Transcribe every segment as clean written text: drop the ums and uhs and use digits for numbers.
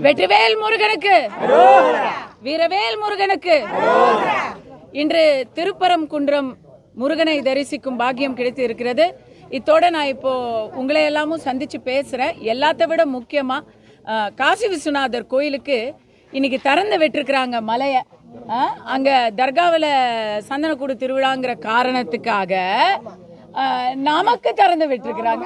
வெற்றிவேல் முருகனுக்கு, வீரவேல் முருகனுக்கு. இன்று திருப்பரங்குன்றம் முருகனை தரிசிக்கும் பாக்கியம் கிடைத்து இருக்கிறது. இத்தோட நான் இப்போ உங்களை எல்லாமும் சந்திச்சு பேசுறேன். எல்லாத்த விட முக்கியமா காசி விஸ்வநாதர் கோயிலுக்கு இன்னைக்கு திறந்து விட்டுருக்குறாங்க மலையை. அங்க தர்காவில் சந்தனக்கூடு திருவிழாங்கிற காரணத்துக்காக நமக்கு திறந்து விட்டுருக்குறாங்க.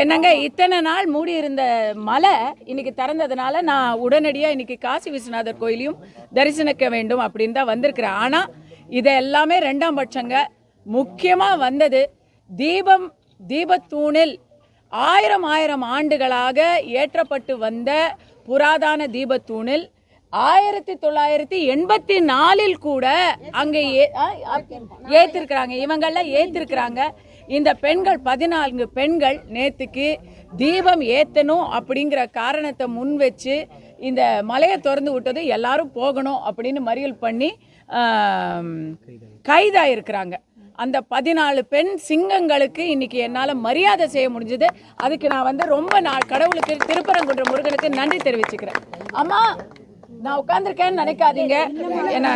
என்னங்க இத்தனை நாள் மூடி இருந்த மலை இன்னைக்கு திறந்ததுனால நான் உடனடியாக இன்னைக்கு காசி விஸ்வநாதர் கோயிலையும் தரிசனிக்க வேண்டும் அப்படின்னு தான் வந்திருக்கிறேன். ஆனால் இதை எல்லாமே ரெண்டாம் பட்சங்க. முக்கியமாக வந்தது தீபத்தூணில் ஆயிரம் ஆண்டுகளாக ஏற்றப்பட்டு வந்த புராதன தீபத்தூணில் 1984 கூட அங்கே ஏற்றிருக்கிறாங்க. இவங்கெல்லாம் ஏற்றிருக்கிறாங்க. இந்த பெண்கள் 14 பெண்கள் நேற்றுக்கு தீபம் ஏற்றணும் அப்படிங்கிற காரணத்தை முன் வச்சு இந்த மலையை திறந்து விட்டது எல்லாரும் போகணும் அப்படின்னு மறியல் பண்ணி கைதாயிருக்கிறாங்க. அந்த 14 பெண் சிங்கங்களுக்கு இன்னைக்கு என்னால் மரியாதை செய்ய முடிஞ்சது. அதுக்கு நான் ரொம்ப கடவுளுக்கு திருப்பரங்குன்ற முருகனுக்கு நன்றி தெரிவிச்சுக்கிறேன். அம்மா நான் உட்கார்ந்துருக்கேன்னு நினைக்காதீங்க. என்ன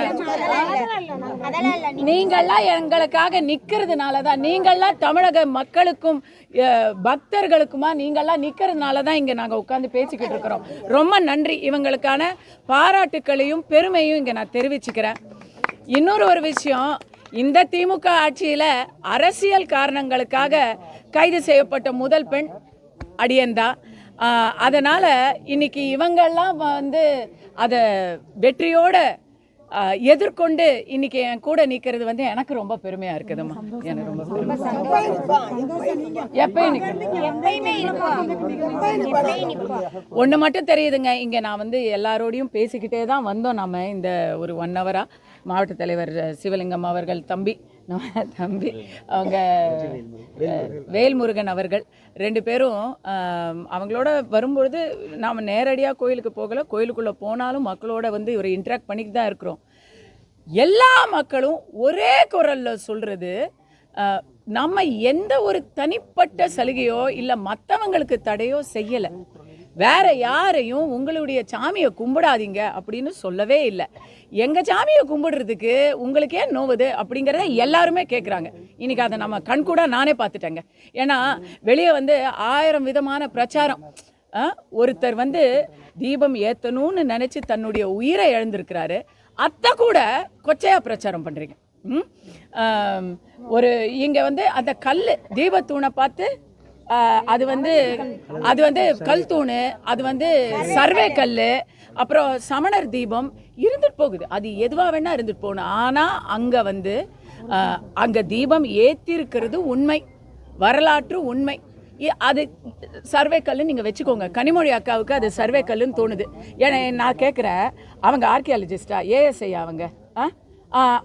நீங்கள்லாம் எங்களுக்காக நிற்கிறதுனால தான், நீங்கள்லாம் தமிழக மக்களுக்கும் பக்தர்களுக்குமா நீங்கள்லாம் நிற்கிறதுனால தான் இங்கே நாங்கள் உட்காந்து பேசிக்கிட்டு இருக்கிறோம். ரொம்ப நன்றி. இவங்களுக்கான பாராட்டுக்களையும் பெருமையும் இங்கே நான் தெரிவிச்சுக்கிறேன். இன்னொரு விஷயம், இந்த திமுக ஆட்சியில் அரசியல் காரணங்களுக்காக கைது செய்யப்பட்ட முதல் பெண் அடியன்தான். அதனால் இன்னைக்கு இவங்கெல்லாம் அதை வெற்றியோடு எதிர்கொண்டு இன்னைக்கு என் கூட நிற்கிறது எனக்கு ரொம்ப பெருமையா இருக்குதும்மா. எனக்கு ரொம்ப ஒன்று மட்டும் தெரியுதுங்க, இங்கே நான் எல்லாரோடையும் பேசிக்கிட்டே தான் வந்தோம். நம்ம இந்த ஒரு 1 ஹவரா மாவட்ட தலைவர் சிவலிங்கம் அவர்கள் தம்பி அவங்க வேல்முருகன் அவர்கள் 2 பேரும் அவங்களோட வரும்பொழுது நாம் நேரடியாக கோயிலுக்கு போகலை. கோயிலுக்குள்ளே போனாலும் மக்களோட ஒரு இன்ட்ராக்ட் பண்ணிட்டு தான் இருக்கிறோம். எல்லா மக்களும் ஒரே குரலில் சொல்கிறது, நம்ம எந்த ஒரு தனிப்பட்ட சலுகையோ இல்லை மற்றவங்களுக்கு தடையோ செய்யலை. வேற யாரையும் உங்களுடைய சாமியை கும்பிடாதீங்க அப்படின்னு சொல்லவே இல்லை. எங்கள் சாமியை கும்பிடுறதுக்கு உங்களுக்கு ஏன் நோவுது அப்படிங்கிறத எல்லாருமே கேட்குறாங்க. இன்றைக்கி அதை நம்ம கண்கூட நானே பார்த்துட்டேங்க. ஏன்னா வெளியே 1000 விதமான பிரச்சாரம். ஒருத்தர் தீபம் ஏற்றணும்னு நினச்சி தன்னுடைய உயிரை இழந்திருக்கிறாரு. அத்தை கூட கொச்சையாக பிரச்சாரம் பண்ணுறீங்க. ஒரு இங்கே அந்த கல் தீபத்தூணை பார்த்து அது கல் தூணு, அது சர்வே கல், அப்புறம் சமணர் தீபம் இருந்துட்டு போகுது. அது எதுவாக வேணா இருந்துட்டு போகணும். ஆனால் அங்கே அங்கே தீபம் ஏற்றிருக்கிறது உண்மை, வரலாற்று உண்மை. அது சர்வே கல்லுன்னு நீங்கள் வச்சுக்கோங்க. கனிமொழி அக்காவுக்கு அது சர்வே கல்லுன்னு தோணுது. ஏன்னா நான் கேட்குறேன், அவங்க ஆர்கியாலஜிஸ்டா ஏஎஸ்ஐ அவங்க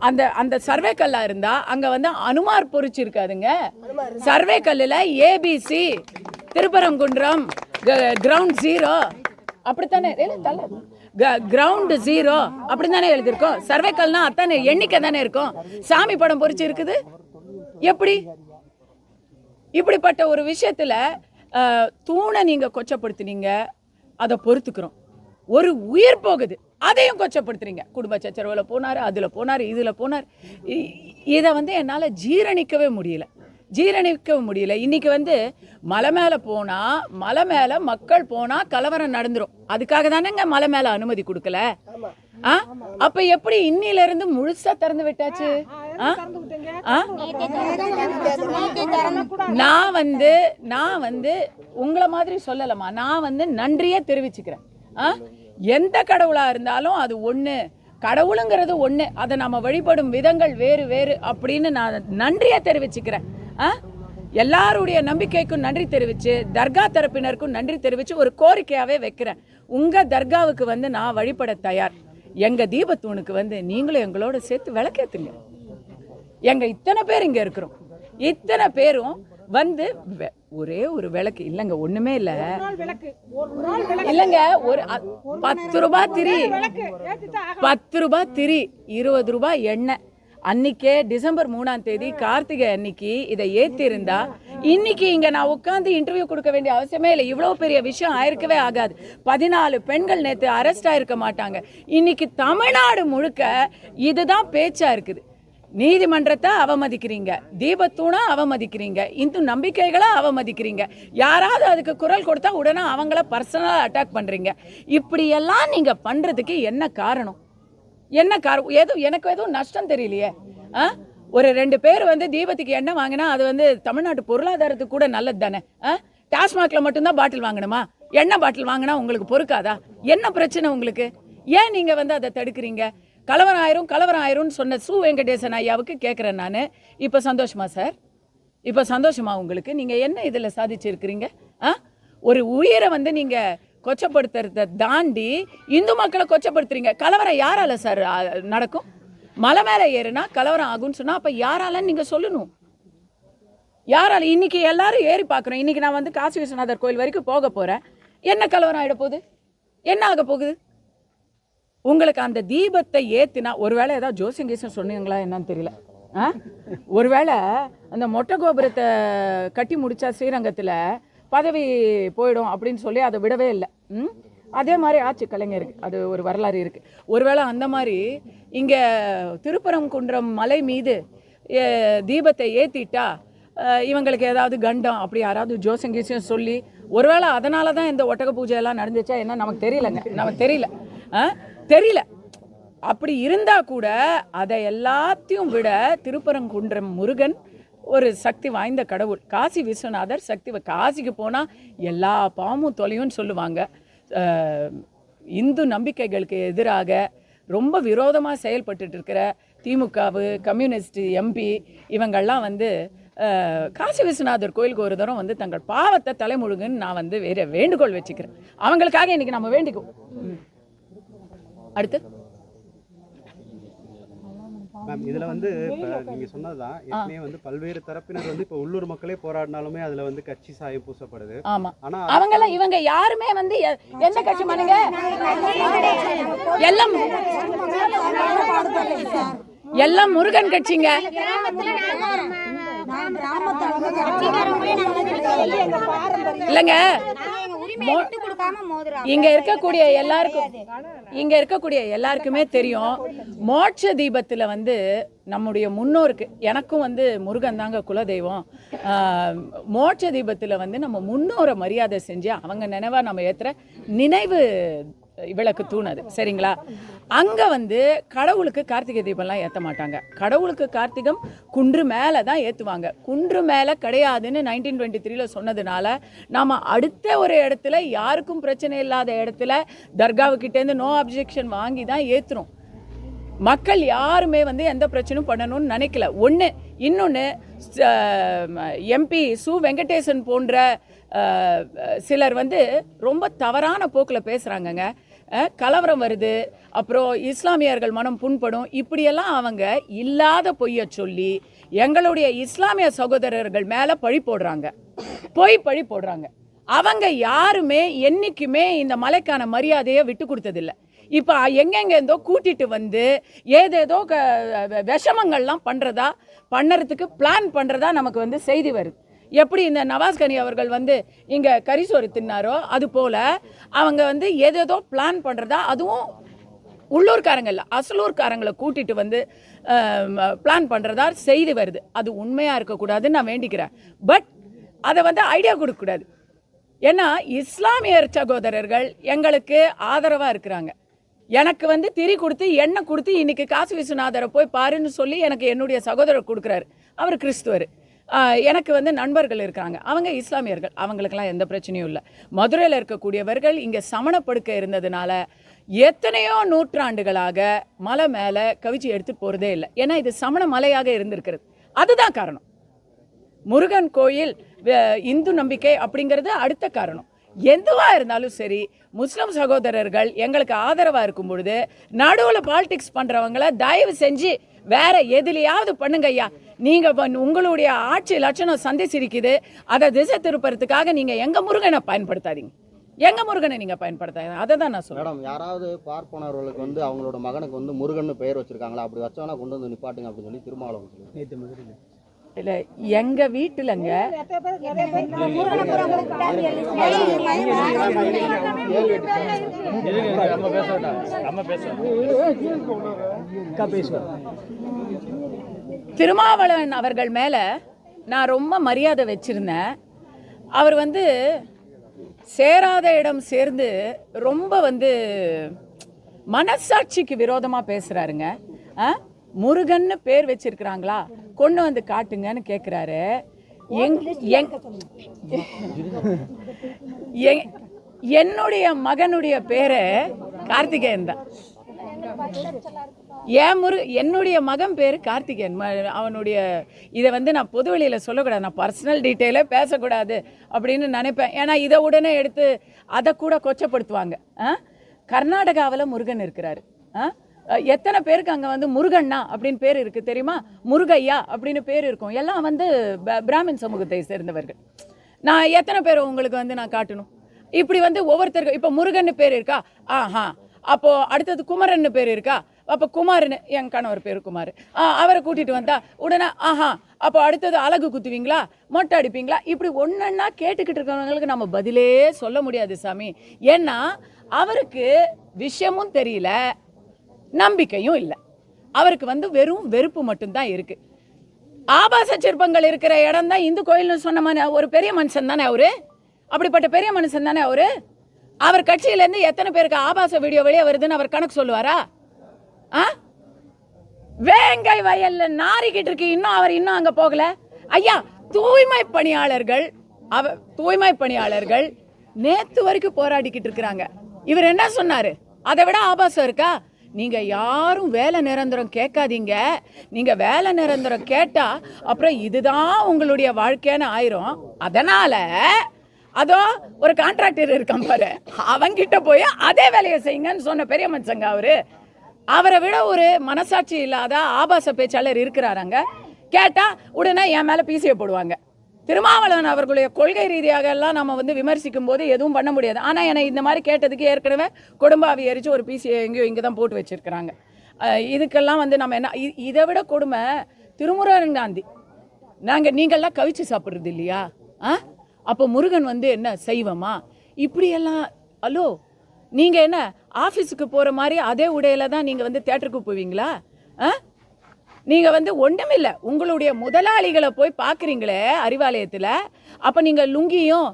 அந்த அந்த சர்வே கல்லாக இருந்தால் அங்கே அனுமார் பொறிச்சிருக்காதுங்க. சர்வே கல்லில் ஏபிசி திருப்பரங்குன்றம் கிரவுண்ட் 0 அப்படித்தானே, கிரவுண்ட் 0 அப்படி தானே எழுதியிருக்கோம். சர்வே கல்னா அத்தானே எண்ணிக்கை தானே இருக்கும். சாமி படம் பொறிச்சு இருக்குது. எப்படி இப்படிப்பட்ட ஒரு விஷயத்தில் தூணை நீங்கள் கொச்சப்படுத்தினீங்க, அதை பொறுத்துக்கிறோம். ஒரு உயிர் போகுது, அதையும் கொச்சப்படுத்துறீங்க. குடும்ப சச்சரவில் போனார், அதில் போனார், இதில் போனார். இதை என்னால் ஜீரணிக்கவே முடியல. இன்றைக்கி மலை மேலே போனால், மலை மேலே மக்கள் போனால் கலவரம் நடந்துடும். அதுக்காக தானேங்க மலை மேலே அனுமதி கொடுக்கல. அப்போ எப்படி இன்னிலிருந்து முழுசாக திறந்து விட்டாச்சு? நான் உங்களை மாதிரி சொல்லலாமா, நான் நன்றியே தெரிவிச்சுக்கிறேன். எந்த கடவுளா இருந்தாலும் அது ஒன்று, கடவுளுங்கிறது ஒன்று, அதை நம்ம வழிபடும் விதங்கள் வேறு வேறு அப்படின்னு நான் நன்றியை தெரிவிச்சுக்கிறேன். எல்லாருடைய நம்பிக்கைக்கும் நன்றி தெரிவித்து, தர்கா தரப்பினருக்கும் நன்றி தெரிவித்து ஒரு கோரிக்கையாகவே வைக்கிறேன். உங்கள் தர்காவுக்கு நான் வழிபட தயார். எங்கள் தீபத்தூணுக்கு நீங்களும் எங்களோட சேர்த்து விளக்கேற்றுங்க. எங்கள் இத்தனை பேர் இங்கே இருக்கிறோம், இத்தனை பேரும் ஒரே ஒரு விளக்கு இல்லைங்க, ஒண்ணுமே இல்லை இல்லைங்க. ஒரு 10 ரூபாய் திரி, 10 ரூபாய் திரி, 20 ரூபாய் எண்ணெய். அன்னைக்கே டிசம்பர் 3ஆம் தேதி கார்த்திகை அன்னைக்கு இதை ஏற்றி இருந்தா இன்னைக்கு இங்க நான் உட்கார்ந்து இன்டர்வியூ கொடுக்க வேண்டிய அவசியமே இல்லை. இவ்வளவு பெரிய விஷயம் ஆயிருக்கவே ஆகாது. 14 பெண்கள் நேற்று அரெஸ்ட் ஆயிருக்க மாட்டாங்க. இன்னைக்கு தமிழ்நாடு முழுக்க இதுதான் பேச்சா இருக்குது. நீதிமன்றத்தை அவமதிக்கிறீங்க, தீபத்தூணை அவமதிக்கிறீங்க, இந்து நம்பிக்கைகளை அவமதிக்கிறீங்க. யாராவது அதுக்கு குரல் கொடுத்தா உடனே அவங்கள பர்சனலாக அட்டாக் பண்ணுறீங்க. இப்படியெல்லாம் நீங்கள் பண்ணுறதுக்கு என்ன காரணம்? என்ன காரணம்? எனக்கு எதுவும் நஷ்டம் தெரியலையே. ஒரு 2 பேர் வந்து தீபத்துக்கு எண்ணெய் வாங்கினா அது வந்து தமிழ்நாட்டு பொருளாதாரத்துக்கு கூட நல்லது தானே. டாஸ்மாகில் மட்டும்தான் பாட்டில் வாங்கணுமா? எண்ணெய் பாட்டில் வாங்கினா உங்களுக்கு பொறுக்காதா? என்ன பிரச்சனை உங்களுக்கு? ஏன் நீங்கள் வந்து அதை தடுக்கிறீங்க? கலவரம் ஆயிரும்னு சொன்ன சு வெங்கடேசன் ஐயாவுக்கு கேட்குறேன் நான். இப்போ சந்தோஷமா சார்? இப்போ சந்தோஷமா உங்களுக்கு? நீங்கள் என்ன இதில் சாதிச்சிருக்கிறீங்க? ஒரு உயிரை வந்து நீங்கள் கொச்சப்படுத்துறத தாண்டி இந்து மக்களை கொச்சப்படுத்துறீங்க. கலவரம் யாரால சார் நடக்கும்? மலை மேலே ஏறுனா கலவரம் ஆகும்னு சொன்னால் அப்போ யாராலன்னு நீங்கள் சொல்லணும். யாரால? இன்னைக்கு எல்லாரும் ஏறி பார்க்குறோம். இன்னைக்கு நான் வந்து காசி விஸ்வநாதர் கோயில் வரைக்கும் போக போகிறேன். என்ன கலவரம் ஆகிட போகுது? என்ன ஆக போகுது? உங்களுக்கு அந்த தீபத்தை ஏற்றினா ஒருவேளை ஏதாவது ஜோசியங்கேசன் சொன்னீங்களா என்னன்னு தெரியல. ஒருவேளை அந்த மொட்டை கோபுரத்தை கட்டி முடித்தா ஸ்ரீரங்கத்தில் பதவி போயிடும் அப்படின்னு சொல்லி அதை விடவே இல்லை. அதே மாதிரி ஆட்சி கலைஞருக்கு அது ஒரு வரலாறு இருக்குது. ஒருவேளை அந்த மாதிரி இங்கே திருப்பரங்குன்றம் மலை மீது தீபத்தை ஏற்றிட்டா இவங்களுக்கு ஏதாவது கண்டம் அப்படி யாராவது ஜோசியங்கேசன் சொல்லி ஒருவேளை அதனால தான் இந்த ஒட்டக பூஜையெல்லாம் நடந்துச்சா என்ன நமக்கு தெரியல. அப்படி இருந்தா கூட அதை எல்லாத்தையும் விட திருப்பரங்குன்றம் முருகன் ஒரு சக்தி வாய்ந்த கடவுள். காசி விஸ்வநாதர் சக்தி. காசிக்கு போனால் எல்லா பாவமும் தொலையும்னு சொல்லுவாங்க. இந்து நம்பிக்கைகளுக்கு எதிராக ரொம்ப விரோதமாக செயல்பட்டு இருக்கிற திமுகவு, கம்யூனிஸ்ட் எம்பி இவங்கள்லாம் வந்து காசி விஸ்வநாதர் கோயிலுக்கு ஒரு தரம் வந்து தங்கள் பாவத்தை தலைமுழுகுன்னு நான் வந்து வேற வேண்டுகோள் வச்சுக்கிறேன். அவங்களுக்காக இன்னைக்கு நம்ம வேண்டிக்குவோம். அடுத்து மேம் இதில் வந்து இப்போ நீங்கள் சொன்னதுதான் ஏற்கனவே வந்து பல்வேறு தரப்பினர் வந்து இப்போ உள்ளூர் மக்களே போராடினாலுமே அதில் வந்து கட்சி சாயம் பூசப்படுது. ஆமாம். ஆனால் அவங்கெல்லாம் இவங்க யாருமே வந்து எந்த கட்சி பண்ணுங்க எல்லாம் முருகன் கட்சிங்க. இல்லைங்க, இங்க இருக்கக்கூடிய எல்லாருக்குமே தெரியும். மோட்ச தீபத்துல வந்து நம்முடைய முன்னோருக்கு, எனக்கும் வந்து முருகன் தாங்க குலதெய்வம். மோட்ச தீபத்துல வந்து நம்ம முன்னோரை மரியாதை செஞ்சு அவங்க நினைவா நம்ம ஏத்துற நினைவு விளக்கு தூணது. சரிங்களா? அங்கே வந்து கடவுளுக்கு கார்த்திகை தீபம்லாம் ஏற்ற மாட்டாங்க. கடவுளுக்கு கார்த்திகம் குன்று மேலே தான் ஏற்றுவாங்க. குன்று மேலே கிடையாதுன்னு 1923 சொன்னதுனால நாம் அடுத்த ஒரு இடத்துல யாருக்கும் பிரச்சனை இல்லாத இடத்துல தர்காவுக்கிட்டேருந்து நோ அப்ஜெக்ஷன் வாங்கி தான் ஏற்றுறோம். மக்கள் யாருமே வந்து எந்த பிரச்சனையும் பண்ணணும்னு நினைக்கல. இன்னொன்று எம்பி சு வெங்கடேசன் போன்ற சிலர் வந்து ரொம்ப தவறான போக்கில் பேசுகிறாங்கங்க. கலவரம் வருது, அப்புறம் இஸ்லாமியர்கள் மனம் புண்படும், இப்படியெல்லாம் அவங்க இல்லாத பொய்யை சொல்லி எங்களுடைய இஸ்லாமிய சகோதரர்கள் மேலே பழி போடுறாங்க. அவங்க யாருமே என்றைக்குமே இந்த மலைக்கான மரியாதையை விட்டு கொடுத்ததில்லை. இப்போ எங்கெங்கேருந்தோ கூட்டிட்டு வந்து ஏதேதோ விஷமங்கள்லாம் பண்ணுறதுக்கு பிளான் பண்ணுறதா நமக்கு வந்து செய்தி வருது. எப்படி இந்த நவாஸ்கனி அவர்கள் வந்து இங்கே கரிசோறு தின்னாரோ அது போல் அவங்க வந்து ஏதேதோ பிளான் பண்ணுறதா, அதுவும் உள்ளூர்காரங்க இல்லை அசலூர்காரங்களை கூட்டிட்டு வந்து பிளான் பண்ணுறதா செய்தி வருது. அது உண்மையாக இருக்கக்கூடாதுன்னு நான் வேண்டிக்கிறேன். பட் அதை வந்து ஐடியா கொடுக்கக்கூடாது. ஏன்னா இஸ்லாமியர் சகோதரர்கள் எங்களுக்கு ஆதரவாக இருக்கிறாங்க. எனக்கு வந்து திரி கொடுத்து எண்ணெய் கொடுத்து இன்னைக்கு காசி விஸ்வநாதரை போய் பாருன்னு சொல்லி எனக்கு என்னுடைய சகோதரர் கொடுக்குறாரு. அவர் கிறிஸ்துவர். எனக்கு வந்து நண்பர்கள் இருக்காங்க, அவங்க இஸ்லாமியர்கள். அவங்களுக்கெல்லாம் எந்த பிரச்சனையும் இல்லை. மதுரையில் இருக்கக்கூடியவர்கள் இங்கே சமணப்படுக்க இருந்ததுனால எத்தனையோ நூற்றாண்டுகளாக மலை மேலே கவிச்சி எடுத்துகிட்டு போகிறதே இல்லை. ஏன்னா இது சமண மலையாக இருந்திருக்கிறது. அதுதான் காரணம். முருகன் கோயில் இந்து நம்பிக்கை அப்படிங்கிறது அடுத்த காரணம். எதுவாக இருந்தாலும் சரி, முஸ்லிம் சகோதரர்கள் எங்களுக்கு ஆதரவாக இருக்கும் பொழுது நடுவில் பாலிடிக்ஸ் பண்ணுறவங்கள தயவு செஞ்சு வேற எதுலையாவது பண்ணுங்க ஐயா. நீங்கள் உங்களுடைய ஆட்சி லட்சணம் சந்திச்சிருக்குது, அதை திசை திருப்பறதுக்காக நீங்கள் எங்கள் முருகனை பயன்படுத்தாதீங்க. எங்கள் முருகனை நீங்கள் பயன்படுத்தாதீங்க. அதை தான் நான் சொல்கிறேன். மேடம், யாராவது பார்ப்பனர்களுக்கு வந்து அவங்களோட மகனுக்கு வந்து முருகன் பெயர் வச்சுருக்காங்களா? அப்படி வச்சவனா கொண்டு வந்து நிப்பாட்டுங்க அப்படின்னு சொல்லி திருமாவளவன் இல்லை எங்க வீட்டுலங்க திருமாவளவன் அவர்கள் மேல நான் ரொம்ப மரியாதை வச்சிருந்தேன். அவர் வந்து சேராத இடம் சேர்ந்து ரொம்ப வந்து மனசாட்சிக்கு விரோதமா பேசுறாருங்க. முருகன்னு பேர் வச்சிருக்கிறாங்களா, கொண்டு வந்து காட்டுங்கன்னு கேட்குறாரு. என்னுடைய மகனுடைய பேரு கார்த்திகேயன் தான். என்னுடைய மகன் பேரு கார்த்திகேயன். அவனுடைய இதை வந்து நான் பொதுவெளியில் சொல்லக்கூடாது, நான் பர்சனல் டீட்டெயிலே பேசக்கூடாது அப்படின்னு நினைப்பேன். ஏன்னா இதை உடனே எடுத்து அதை கூட கொச்சப்படுத்துவாங்க. கர்நாடகாவில் முருகன் இருக்கிறாரு. எத்தனை பேருக்கு அங்கே வந்து முருகண்ணா அப்படின்னு பேர் இருக்குது தெரியுமா? முருகையா அப்படின்னு பேர் இருக்கும். எல்லாம் வந்து பிராமின் சமூகத்தை சேர்ந்தவர்கள். நான் எத்தனை பேர் உங்களுக்கு வந்து நான் காட்டணும்? இப்படி வந்து ஒவ்வொருத்தருக்கும் இப்போ முருகன்னு பேர் இருக்கா, அப்போது அடுத்தது குமரன்னு பேர் இருக்கா, அப்போ குமார்னு என் கணவர் பேர் குமார், அவரை கூட்டிகிட்டு வந்தா உடனே அப்போ அடுத்தது அழகு குத்துவீங்களா, மொட்டை அடிப்பீங்களா, இப்படி ஒன்றா கேட்டுக்கிட்டு இருக்கிறவங்களுக்கு நம்ம பதிலே சொல்ல முடியாது சாமி. ஏன்னா அவருக்கு விஷயமும் தெரியல, நம்பிக்கையும் இல்லை. அவருக்கு வந்து வெறும் வெறுப்பு மட்டும்தான் இருக்கு. ஆபாச சிற்பங்கள் இருக்கிற இடம் தான் இந்து கோயில்னு சொன்ன ஒரு பெரிய மனுஷன் தானே அவரு. அப்படிப்பட்ட பெரிய மனுஷன் தானே அவரு. அவர் கட்சியிலேருந்து எத்தனை பேருக்கு ஆபாச வீடியோ வெளியே வருதுன்னு அவர் கணக்கு சொல்லுவாரா? வேங்கை வயல்ல நாரிக்கிட்டு இருக்கு, அவர் இன்னும் அங்க போகல. ஐயா, தூய்மை பணியாளர்கள் நேத்து வரைக்கும் போராடிக்கிட்டு இருக்கிறாங்க. இவர் என்ன சொன்னாரு? அதை விட ஆபாசம் இருக்கா? நீங்க யாரும் வேலை நிரந்தரம் கேட்காதீங்க. நீங்க வேலை நிரந்தரம் கேட்டா அப்புறம் இதுதான் உங்களுடைய வாழ்க்கைன்னு ஆயிரும். அதனால அதோ ஒரு கான்ட்ராக்டர் இருக்கான் பாரு, அவங்கிட்ட போய் அதே வேலையை செய்யுங்கன்னு சொன்ன பெரிய மனுஷங்க அவரு. அவரை விட ஒரு மனசாட்சி இல்லாத ஆபாச பேச்சாளர் இருக்கிறாராங்க. கேட்டா உடனே என் மேல பிசியை போடுவாங்க. திருமாவளவன் அவர்களுடைய கொள்கை ரீதியாக எல்லாம் நம்ம வந்து விமர்சிக்கும் போது எதுவும் பண்ண முடியாது. ஆனால் என்னை இந்த மாதிரி கேட்டதுக்கு ஏற்கனவே கொடும்பாவி எரிச்சு ஒரு பிசியை எங்கேயோ இங்கே தான் போட்டு வச்சிருக்கிறாங்க. இதுக்கெல்லாம் வந்து நம்ம என்ன, இதை விட கொடுமை திருமுருகன் காந்தி. நீங்கள்லாம் கவிச்சு சாப்பிட்றது இல்லையா? அப்போ முருகன் வந்து என்ன செய்வமா? இப்படியெல்லாம் ஹலோ, நீங்கள் என்ன ஆஃபீஸுக்கு போகிற மாதிரி அதே உடையில தான் நீங்கள் வந்து தேட்டருக்கு போவீங்களா? நீங்கள் வந்து ஒன்றுமில்லை, உங்களுடைய முதலாளிகளை போய் பார்க்குறீங்களே அறிவாலயத்தில், அப்போ நீங்கள் லுங்கியும்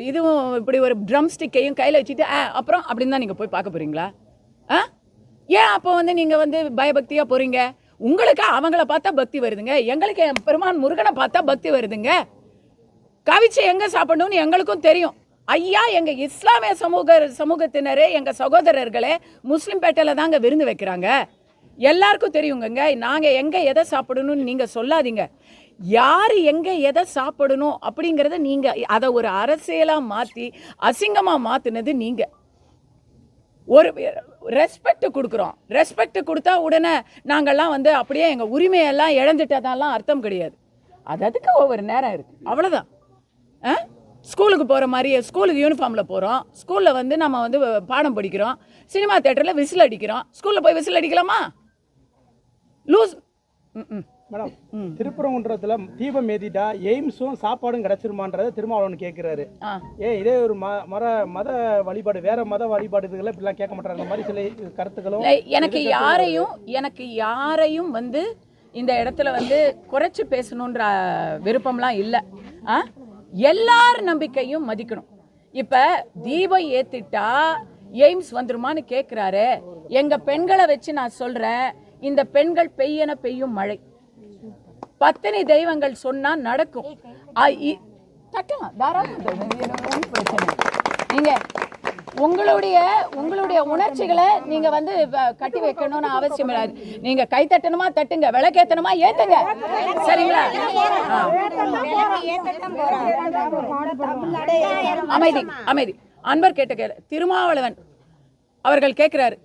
இதுவும் இப்படி ஒரு ட்ரம் ஸ்டிக்கையும் கையில் வச்சுட்டு அப்புறம் அப்படின்னு தான் நீங்கள் போய் பார்க்க போகிறீங்களா? ஏன் அப்போ வந்து நீங்கள் வந்து பயபக்தியாக போகிறீங்க? உங்களுக்கு அவங்கள பார்த்தா பக்தி வருதுங்க, எங்களுக்கு பெருமான் முருகனை பார்த்தா பக்தி வருதுங்க. கவிச்சு எங்கே சாப்பிடணும்னு எங்களுக்கும் தெரியும். ஐயா, எங்கள் இஸ்லாமிய சமூகத்தினரே, எங்கள் சகோதரர்களே முஸ்லீம் பேட்டையில் தாங்க விருந்து வைக்கிறாங்க. எல்லாருக்கும் தெரியுங்க. நாங்கள் எங்கே எதை சாப்பிடணும்னு நீங்கள் சொல்லாதீங்க. யார் எங்கே எதை சாப்பிடணும் அப்படிங்கிறத நீங்கள் அதை ஒரு அரசியலாக மாற்றி அசிங்கமாக மாற்றினது நீங்கள். ஒரு ரெஸ்பெக்ட் கொடுக்குறோம், ரெஸ்பெக்ட் கொடுத்தா உடனே நாங்கள்லாம் வந்து அப்படியே எங்கள் உரிமையெல்லாம் இழந்துட்டதாலாம் அர்த்தம் கிடையாது. அதுக்கு ஒவ்வொரு நேரம் இருக்குது, அவ்வளோதான். ஸ்கூலுக்கு போகிற மாதிரியே ஸ்கூலுக்கு யூனிஃபார்மில் போகிறோம், ஸ்கூலில் வந்து நம்ம வந்து பாடம் படிக்கிறோம், சினிமா தேட்டரில் விசில் அடிக்கிறோம். ஸ்கூலில் போய் விசில் அடிக்கலாமா? லூஸ். மேடம், திருப்பரங்குன்றத்தில் தீபம் ஏற்றிட்டா எய்ம்ஸும் சாப்பாடும் கிடச்சிருமான்றதை திருமாவளவன் கேட்குறாரு. இதே ஒரு மத வழிபாடு, வேற மத வழிபாடுகளை இப்படிலாம் கேட்க மாட்டாங்க. அந்த மாதிரி சில கருத்துக்களும் எனக்கு யாரையும் வந்து இந்த இடத்துல வந்து குறைச்சி பேசணுன்ற விருப்பம்லாம் இல்லை. எல்லார் நம்பிக்கையும் மதிக்கணும். இப்போ தீபம் ஏற்றிட்டா எய்ம்ஸ் வந்துருமான்னு கேட்குறாரு. எங்கள் பெண்களை வச்சு நான் சொல்கிறேன், இந்த பெண்கள் பெய்யன பெய்யும் மழை, பத்தினி தெய்வங்கள் சொன்னால் நடக்கும். நீங்கள் உங்களுடைய உணர்ச்சிகளை நீங்க வந்து கட்டி வைக்கணும்னு அவசியம் இல்லை. நீங்க கை தட்டணுமா தட்டுங்க, விளக்கேத்தணுமா ஏத்துங்க, சரிங்களா? அமைதி அமைதி. அன்பர் கேட்ட கேள்வி திருமாவளவன் அவர்கள் கேட்கிறாரு,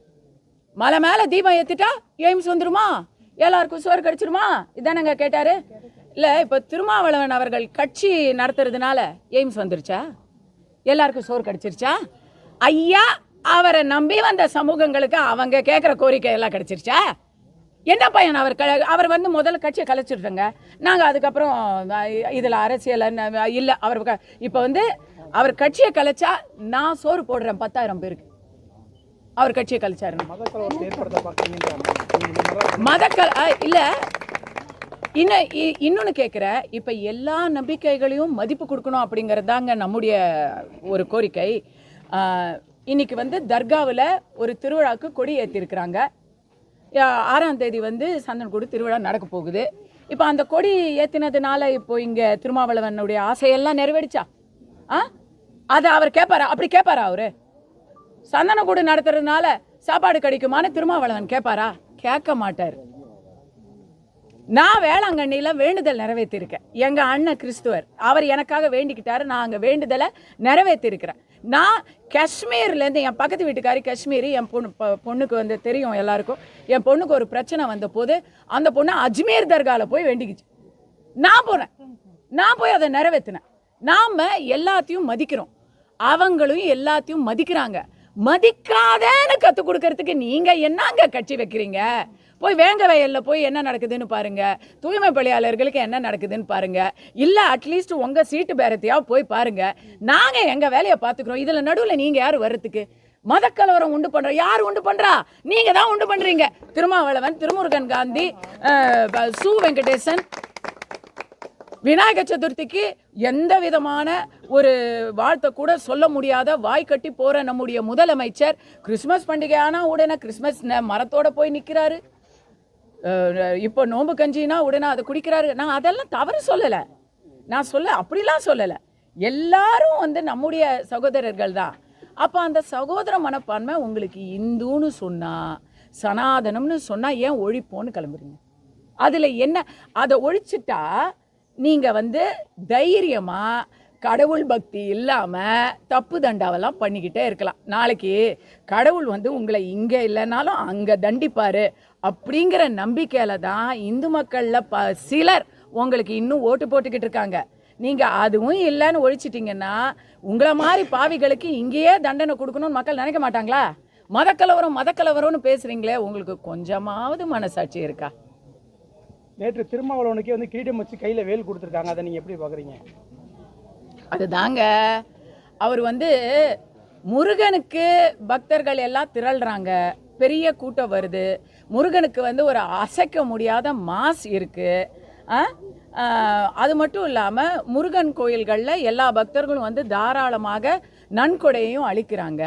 மலை மேல தீபம் ஏத்திட்டா எய்ம்ஸ் வந்துருமா, எல்லாருக்கும் சோறு கிடைச்சிருமா, இதானங்க கேட்டாரு. இல்ல இப்ப திருமாவளவன் அவர்கள் கட்சி நடத்துறதுனால எய்ம்ஸ் வந்துருச்சா, எல்லாருக்கும் சோறு கிடைச்சிருச்சா? ஐயா, அவரை நம்பி வந்த சமூகங்களுக்கு அவங்க கேட்குற கோரிக்கை எல்லாம் கிடைச்சிருச்சா? என்ன பையன் அவர் வந்து முதல்ல கட்சியை கலைச்சிடுறங்க. நாங்கள் அதுக்கப்புறம் இதில் அரசியல் இல்லை. அவர் இப்போ வந்து அவர் கட்சியை கலைச்சா நான் சோறு போடுறேன் 10,000 பேருக்கு. அவர் கட்சியை கலைச்சாரு. இல்லை இன்னொன்று கேட்குறேன். இப்போ எல்லா நம்பிக்கைகளையும் மதிப்பு கொடுக்கணும் அப்படிங்கிறது தாங்க நம்முடைய ஒரு கோரிக்கை. இன்னைக்கு வந்து தர்காவில் ஒரு திருவிழாவுக்கு கொடி ஏற்றிருக்கிறாங்க. 6ஆம் தேதி வந்து சந்தனக்கூடு திருவிழா நடக்க போகுது. இப்போ அந்த கொடி ஏற்றினதுனால இப்போ இங்கே திருமாவளவனுடைய ஆசையெல்லாம் நிறைவேறிச்சா? அதை அவர் கேட்பாரா? அப்படி கேட்பாரா? அவரு சந்தனக்கூடு நடத்துறதுனால சாப்பாடு கிடைக்குமான்னு திருமாவளவன் கேட்பாரா? கேட்க மாட்டார். நான் வேளாங்கண்ணியில் வேண்டுதல் நிறைவேற்றிருக்கேன். எங்கள் அண்ணன் கிறிஸ்துவர், அவர் எனக்காக வேண்டிக்கிட்டாரு. நான் அங்கே வேண்டுதலை நிறைவேற்றிருக்கிறேன். நான் காஷ்மீர்லேருந்து, என் பக்கத்து வீட்டுக்காரி காஷ்மீரி, என் பொண்ணுக்கு வந்து தெரியும் எல்லாருக்கும், என் பொண்ணுக்கு ஒரு பிரச்சனை வந்த போது அந்த பொண்ணு அஜ்மீர் தர்காவில் போய் வேண்டிக்கிச்சு. நான் போய் அதை நிறைவேற்றினேன். நாம் எல்லாத்தையும் மதிக்கிறோம், அவங்களும் எல்லாத்தையும் மதிக்கிறாங்க. மதிக்காதேன்னு கற்றுக் கொடுக்கறதுக்கு நீங்கள் என்னங்க கட்சி வைக்கிறீங்க? போய் வேங்க வயலில் போய் என்ன நடக்குதுன்னு பாருங்க, தூய்மை பணியாளர்களுக்கு என்ன நடக்குதுன்னு பாருங்க, இல்லை அட்லீஸ்ட் உங்கள் சீட்டு பேரத்தையாக போய் பாருங்க. நாங்கள் எங்கள் வேலையை பார்த்துக்கிறோம். இதில் நடுவில் நீங்கள் யார் வர்றதுக்கு? மதக்கலவரம் உண்டு பண்ணுற யார் உண்டு பண்ணுறா? நீங்கள் தான் உண்டு பண்ணுறீங்க. திருமாவளவன், திருமுருகன் காந்தி, சு வெங்கடேசன். விநாயக சதுர்த்திக்கு எந்த விதமான ஒரு வாழ்த்தை கூட சொல்ல முடியாத வாய் கட்டி போகிற நம்முடைய முதலமைச்சர் கிறிஸ்மஸ் பண்டிகை ஆனால் உடனே கிறிஸ்மஸ் மரத்தோட போய் நிற்கிறாரு. இப்போ நோம்பு கஞ்சினா உடனே அதை குடிக்கிறாரு. நான் அதெல்லாம் தவறு சொல்லலை, அப்படிலாம் சொல்லலை. எல்லாரும் வந்து நம்முடைய சகோதரர்கள் தான். அப்போ அந்த சகோதர மனப்பான்மை உங்களுக்கு இந்துன்னு சொன்னால், சனாதனம்னு சொன்னால் ஏன் ஒழிப்போன்னு கிளம்புறீங்க? அதில் என்ன? அதை ஒழிச்சிட்டா நீங்கள் வந்து தைரியமாக கடவுள் பக்தி இல்லாமல் தப்பு தண்டாவெல்லாம் பண்ணிக்கிட்டே இருக்கலாம். நாளைக்கு கடவுள் வந்து உங்களை இங்கே இல்லைனாலும் அங்கே தண்டிப்பார் அப்படிங்கிற நம்பிக்கையில் தான் இந்து மக்களில் சிலர் உங்களுக்கு இன்னும் ஓட்டு போட்டுக்கிட்டு இருக்காங்க. நீங்கள் அதுவும் இல்லைன்னு ஒழிச்சிட்டிங்கன்னா உங்களை மாதிரி பாவிகளுக்கு இங்கேயே தண்டனை கொடுக்கணும்னு மக்கள் நினைக்க மாட்டாங்களா? மதக்கலவரம்னு பேசுகிறீங்களே, உங்களுக்கு கொஞ்சமாவது மனசாட்சி இருக்கா? நேற்று திருமாவளவனுக்கே வந்து கிரீடம் வச்சு கையில் வேல் கொடுத்துருக்காங்க, அதை நீங்கள் எப்படி பார்க்குறீங்க? அதுதாங்க, அவர் வந்து முருகனுக்கு பக்தர்கள் எல்லாம் திரள்றாங்க, பெரிய கூட்டம் வருது. முருகனுக்கு வந்து ஒரு அசைக்க முடியாத மாஸ் இருக்குது. அது மட்டும் இல்லாமல் முருகன் கோயில்களில் எல்லா பக்தர்களும் வந்து தாராளமாக நன்கொடையையும் அளிக்கிறாங்க.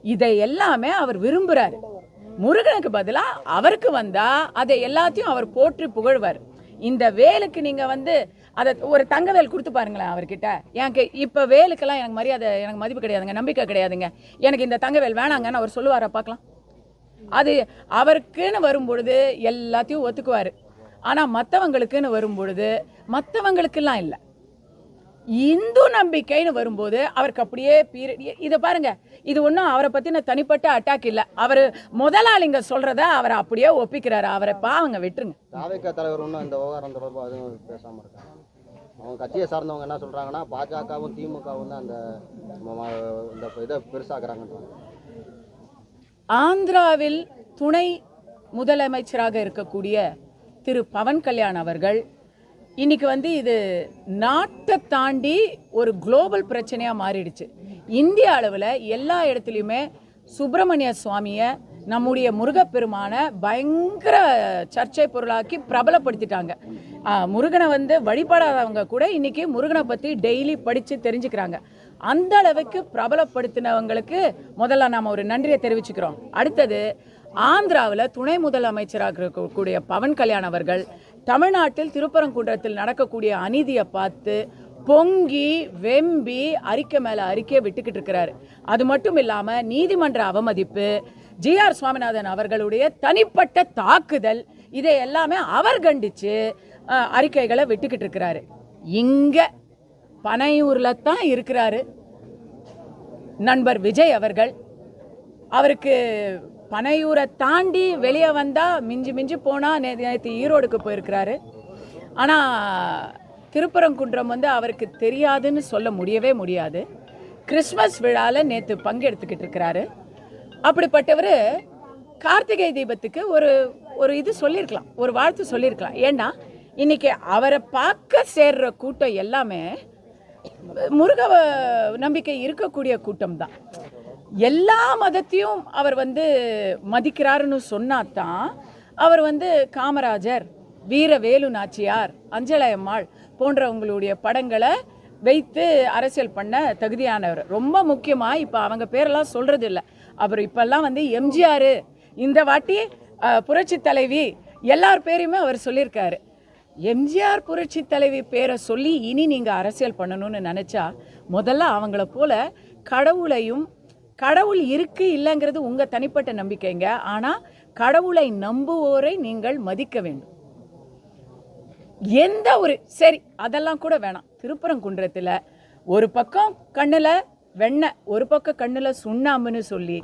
இதை எல்லாமே அவர் விரும்புகிறார். முருகனுக்கு பதிலாக அவருக்கு வந்தால் அதை எல்லாத்தையும் அவர் போற்றி புகழ்வார். இந்த வேலுக்கு நீங்கள் வந்து அதை ஒரு தங்க வேல் கொடுத்து பாருங்களேன் அவர்கிட்ட. எனக்கு இப்போ வேலுக்கெல்லாம் எனக்கு மரியாதை, எனக்கு மதிப்பு கிடையாதுங்க, நம்பிக்கை கிடையாதுங்க, எனக்கு இந்த தங்க வேல் வேணாங்கன்னு அவர் சொல்லுவாரா? பார்க்கலாம். அது அவருக்குன்னு வரும்பொழுது எல்லாத்தையும் ஒத்துக்குவார். ஆனால் மற்றவங்களுக்குன்னு வரும்பொழுது மற்றவங்களுக்கெல்லாம் இல்லை. இந்து நம்பிக்கைன்னு வரும்போது அவருக்கு அப்படியே இதை பாருங்க, இது ஒன்றும் அவரை பற்றின தனிப்பட்ட அட்டாக் இல்லை. அவர் முதலாளிங்க சொல்கிறத அவரை அப்படியே ஒப்பிக்கிறாரு. அவரை பாவங்க விட்டுருங்க. தாவேகா தலைவர் ஒன்றும் இந்த விவகாரம் தொடர்பாக அதுவும் பேசாமல் இருக்காங்க. அவங்க கட்சியை சார்ந்தவங்க என்ன சொல்கிறாங்கன்னா, பாஜகவும் திமுகவும் தான் இந்த இதை பெருசாக்குறாங்கன்றாங்க. ஆந்திராவில் துணை முதலமைச்சராக இருக்கக்கூடிய திரு பவன் கல்யாண் அவர்கள் இன்னைக்கு வந்து இது நாட்டை தாண்டி ஒரு குளோபல் பிரச்சனையாக மாறிடுச்சு. இந்திய அளவில் எல்லா இடத்துலையுமே சுப்பிரமணிய சுவாமியை, நம்முடைய முருகப்பெருமான பயங்கர சர்ச்சை பொருளாக்கி பிரபலப்படுத்திட்டாங்க. முருகனை வந்து வழிபடாதவங்க கூட இன்னைக்கு முருகனை பற்றி டெய்லி படித்து தெரிஞ்சுக்கிறாங்க. அந்த அளவுக்கு பிரபலப்படுத்தினவங்களுக்கு முதல்ல நாம் ஒரு நன்றியை தெரிவிச்சுக்கிறோம். அடுத்தது, ஆந்திராவில் துணை முதலமைச்சராக இருக்கக்கூடிய பவன் கல்யாண் அவர்கள் தமிழ்நாட்டில் திருப்பரங்குன்றத்தில் நடக்கக்கூடிய அநீதியை பார்த்து பொங்கி வெம்பி அறிக்கை மேலே அறிக்கையை விட்டுக்கிட்டு இருக்கிறாரு. அது மட்டும் இல்லாமல் நீதிமன்ற அவமதிப்பு, ஜிஆர் சுவாமிநாதன் அவர்களுடைய தனிப்பட்ட தாக்குதல், இதை எல்லாமே அவர் கண்டித்து அறிக்கைகளை விட்டுக்கிட்டு இருக்கிறாரு. இங்கே பனையூரில் தான் இருக்கிறாரு நண்பர் விஜய் அவர்கள். அவருக்கு பனையூரை தாண்டி வெளியே வந்தால் மிஞ்சி போனால் நேற்று ஈரோடுக்கு போயிருக்கிறாரு. ஆனால் திருப்பரங்குன்றம் வந்து அவருக்கு தெரியாதுன்னு சொல்ல முடியாது. கிறிஸ்மஸ் விழாவில் நேற்று பங்கெடுத்துக்கிட்டு இருக்கிறாரு. அப்படிப்பட்டவர் கார்த்திகை தீபத்துக்கு ஒரு ஒரு இது சொல்லியிருக்கலாம், ஒரு வாழ்த்து சொல்லியிருக்கலாம். ஏன்னா இன்னைக்கு அவரை பார்க்க சேர்ற கூட்டம் எல்லாமே முருக நம்பிக்கை இருக்கக்கூடிய கூட்டம் தான். எல்லா மதத்தையும் அவர் வந்து மதிக்கிறாருன்னு சொன்னாதான் அவர் வந்து காமராஜர், வீரவேலு நாச்சியார், அஞ்சலையம்மாள் போன்றவங்களுடைய படங்களை வைத்து அரசியல் பண்ண தகுதியானவர். ரொம்ப முக்கியமாக இப்போ அவங்க பேரெல்லாம் சொல்கிறது இல்லை. அப்புறம் இப்போல்லாம் வந்து எம்ஜிஆர், இந்த வாட்டி புரட்சி தலைவி, எல்லார் பேரையுமே அவர் சொல்லியிருக்காரு. எம்ஜிஆர் புரட்சி தலைவி பேரை சொல்லி இனி நீங்கள் அரசியல் பண்ணணும்னு நினச்சா முதல்ல அவங்கள போல கடவுள் இருக்கு இல்லைங்கிறது உங்கள் தனிப்பட்ட நம்பிக்கைங்க. ஆனால் கடவுளை நம்புவோரை நீங்கள் மதிக்க வேண்டும். எந்த ஒரு சரி அதெல்லாம் கூட வேணாம். திருப்பரங்குன்றத்தில் ஒரு பக்கம் கண்ணில் வெண்ணெய், ஒரு பக்கம் கண்ணில் சுண்ணாம்புன்னு சொல்லி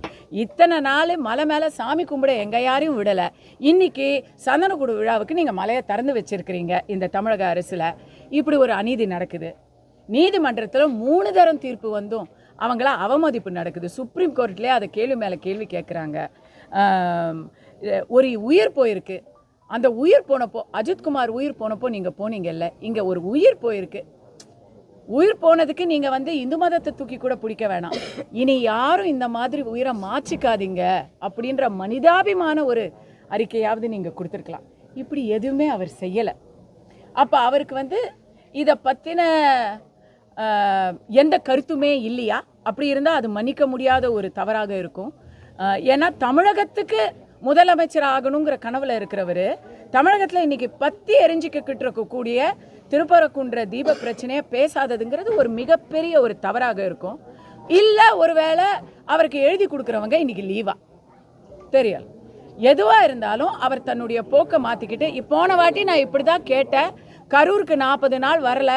இத்தனை நாள் மலை மேலே சாமி கும்பிட எங்கள் யாரையும் விடலை. இன்னைக்கு சந்தனக்கூடு விழாவுக்கு நீங்கள் மலையை திறந்து வச்சிருக்கிறீங்க. இந்த தமிழக அரசில் இப்படி ஒரு அநீதி நடக்குது. நீதிமன்றத்தில் 3 தரம் தீர்ப்பு வந்தும் அவங்கள அவமதிப்பு நடக்குது. சுப்ரீம் கோர்ட்லேயே அதை கேள்வி மேலே கேள்வி கேட்குறாங்க. ஒரு உயிர் போயிருக்கு. அந்த உயிர் போனப்போ, அஜித்குமார் உயிர் போனப்போ நீங்கள் போனீங்கல்ல, இங்கே ஒரு உயிர் போயிருக்கு. உயிர் போனதுக்கு நீங்கள் வந்து இந்து மதத்தை தூக்கி கூட பிடிக்க வேணாம். இனி யாரும் இந்த மாதிரி உயிரை மாச்சிக்காதீங்க அப்படின்ற மனிதாபிமான ஒரு அறிக்கையாவது நீங்கள் கொடுத்துருக்கலாம். இப்படி எதுவுமே அவர் செய்யலை. அப்போ அவருக்கு வந்து இதை பற்றின எந்த கருத்துமே இல்லையா? அப்படி இருந்தால் அது மன்னிக்க முடியாத ஒரு தவறாக இருக்கும். ஏன்னா தமிழகத்துக்கு முதலமைச்சர் ஆகணுங்கிற கனவுல இருக்கிறவர் தமிழகத்தில் இன்னைக்கு பத்தி எரிஞ்சிக்கிட்டு இருக்கக்கூடிய திருப்பரங்குன்ற தீப பிரச்சனையை பேசாததுங்கிறது ஒரு மிகப்பெரிய ஒரு தவறாக இருக்கும். இல்லை ஒருவேளை அவருக்கு எழுதி கொடுக்குறவங்க இன்னைக்கு லீவா தெரியல. எதுவாக இருந்தாலும் அவர் தன்னுடைய போக்கை மாற்றிக்கிட்டு, போன வாட்டி நான் இப்படி தான் கேட்டேன், கரூருக்கு 40 நாள் வரல,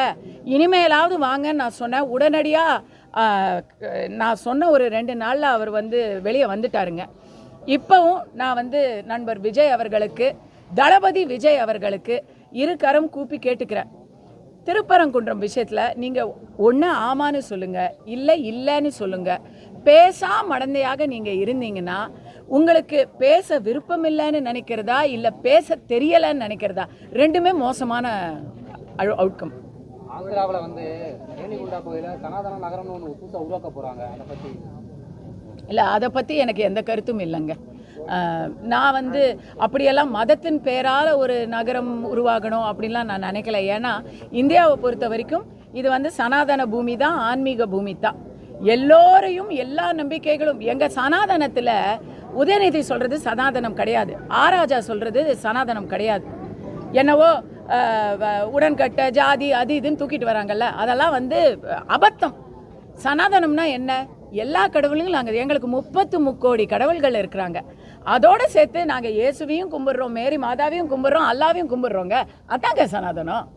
இனிமேலாவது வாங்கன்னு நான் சொன்னேன். உடனடியாக நான் சொன்ன ஒரு 2 நாளில் அவர் வந்து வெளியே வந்துட்டாருங்க. இப்போவும் நான் வந்து நண்பர் விஜய் அவர்களுக்கு, தளபதி விஜய் அவர்களுக்கு 2 கரம் கூப்பி கேட்டுக்கிறேன். திருப்பரங்குன்றம் விஷயத்தில் நீங்கள் ஒன்று ஆமான்னு சொல்லுங்கள், இல்லை இல்லைன்னு சொல்லுங்கள். மடந்தையாக நீங்கள் இருந்தீங்கன்னா உங்களுக்கு பேச விருப்பம் இல்லைன்னு நினைக்கிறதா, இல்லை பேச தெரியலைன்னு நினைக்கிறதா, ரெண்டுமே மோசமான அவுட்கம். ஆந்திராவில் வந்து ரேணிகுண்டா பகுதியில் சனாதன நகரம்னு ஒன்று புதுசாக உருவாக்க போகிறாங்க. அதை பற்றி இல்லை, அதை பற்றி எனக்கு எந்த கருத்தும் இல்லைங்க. நான் வந்து அப்படியெல்லாம் மதத்தின் பேரால் ஒரு நகரம் உருவாகணும் அப்படின்லாம் நான் நினைக்கல. ஏன்னா இந்தியாவை பொறுத்த வரைக்கும் இது வந்து சனாதன பூமி தான், ஆன்மீக பூமி தான். எல்லோரையும் எல்லா நம்பிக்கைகளும் எங்கள் சனாதனத்தில் உதயநிதி சொல்கிறது சனாதனம் கிடையாது, ஆராஜா சொல்கிறது சனாதனம் கிடையாது. என்னவோ உடன்கட்ட ஜாதி அது இதுன்னு தூக்கிட்டு வராங்கல்ல, அதெல்லாம் வந்து அபத்தம். சனாதனம்னா என்ன? எல்லா கடவுளுங்களும் நாங்கள், எங்களுக்கு 33 கோடி கடவுள்கள் இருக்கிறாங்க. அதோடு சேர்த்து நாங்கள் இயேசுவையும் கும்பிட்றோம், மேரி மாதாவையும் கும்பிட்றோம், அல்லாவையும் கும்பிட்றோங்க. அதாங்க சனாதனம்.